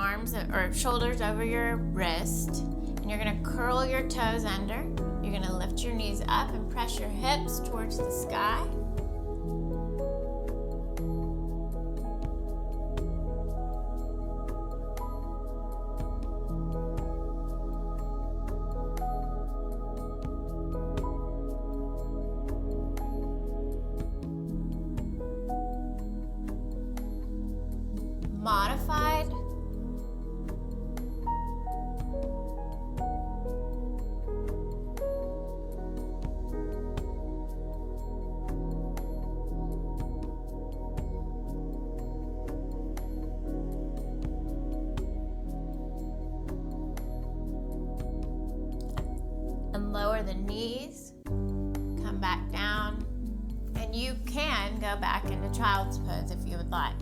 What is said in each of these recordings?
arms or shoulders over your wrist, and you're gonna curl your toes under. You're gonna lift your knees up and press your hips towards the sky. Modified. And lower the knees, come back down, and you can go back into child's pose if you would like.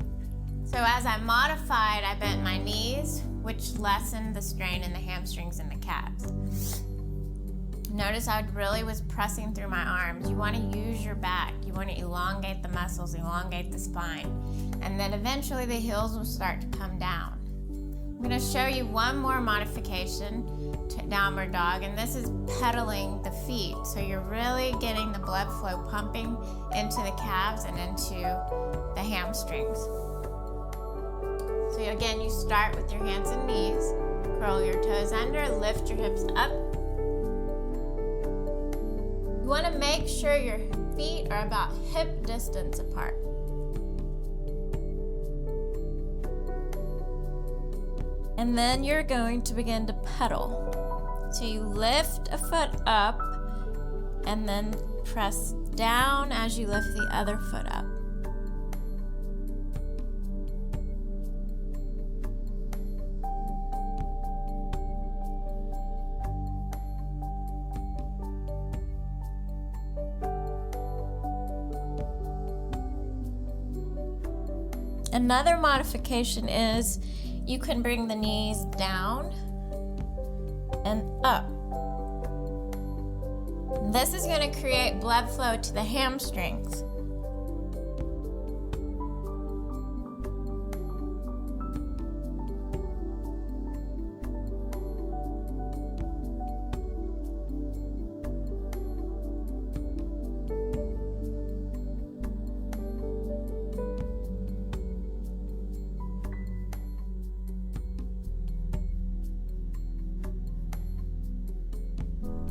So as I modified, I bent my knees, which lessened the strain in the hamstrings and the calves. Notice I really was pressing through my arms. You want to use your back. You want to elongate the muscles, elongate the spine. And then eventually the heels will start to come down. I'm going to show you one more modification to downward dog, and this is pedaling the feet. So you're really getting the blood flow pumping into the calves and into the hamstrings. So again, you start with your hands and knees, curl your toes under, lift your hips up. You want to make sure your feet are about hip distance apart. And then you're going to begin to pedal. So you lift a foot up and then press down as you lift the other foot up. Another modification is you can bring the knees down and up. This is going to create blood flow to the hamstrings.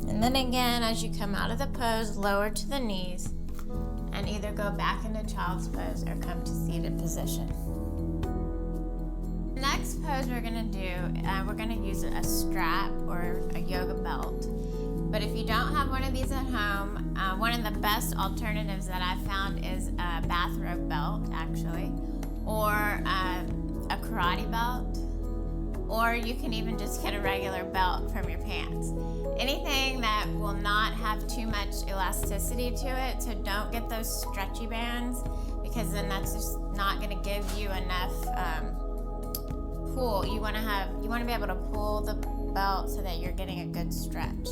And then again, as you come out of the pose, lower to the knees and either go back into child's pose or come to seated position. The next pose we're going to do, we're going to use a strap or a yoga belt. But if you don't have one of these at home, one of the best alternatives that I've found is a bathrobe belt, actually, or a karate belt, or you can even just get a regular belt from your pants. Anything that will not have too much elasticity to it, so don't get those stretchy bands, because then that's just not going to give you enough pull. You want to be able to pull the belt so that you're getting a good stretch.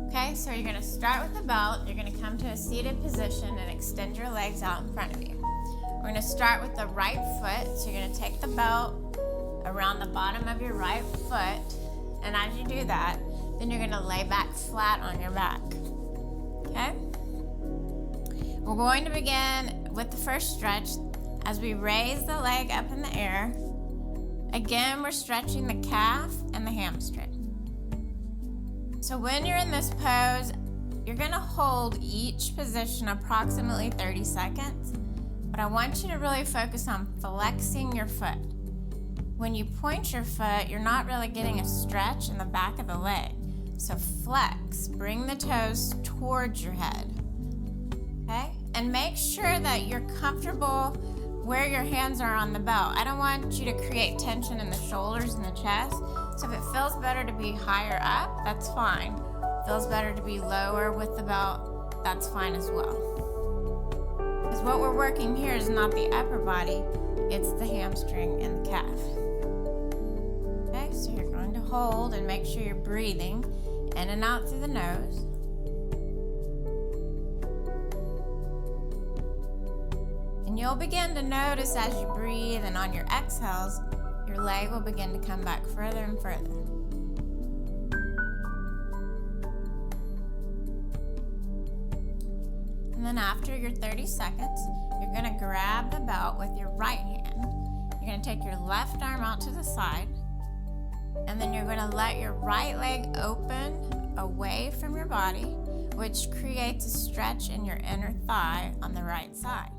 Okay, so you're going to start with the belt. You're going to come to a seated position and extend your legs out in front of you. We're going to start with the right foot, so you're going to take the belt around the bottom of your right foot, and as you do that, then you're going to lay back flat on your back. Okay? We're going to begin with the first stretch. As we raise the leg up in the air, again, we're stretching the calf and the hamstring. So when you're in this pose, you're going to hold each position approximately 30 seconds, but I want you to really focus on flexing your foot. When you point your foot, you're not really getting a stretch in the back of the leg. So flex, bring the toes towards your head, okay? And make sure that you're comfortable where your hands are on the belt. I don't want you to create tension in the shoulders and the chest. So if it feels better to be higher up, that's fine. Feels better to be lower with the belt, that's fine as well. Because what we're working here is not the upper body, it's the hamstring and the calf. Okay, so you're going to hold and make sure you're breathing in and out through the nose. And you'll begin to notice as you breathe and on your exhales, your leg will begin to come back further and further. And then after your 30 seconds, you're going to grab the belt with your right hand. You're going to take your left arm out to the side, and then you're going to let your right leg open away from your body, which creates a stretch in your inner thigh on the right side.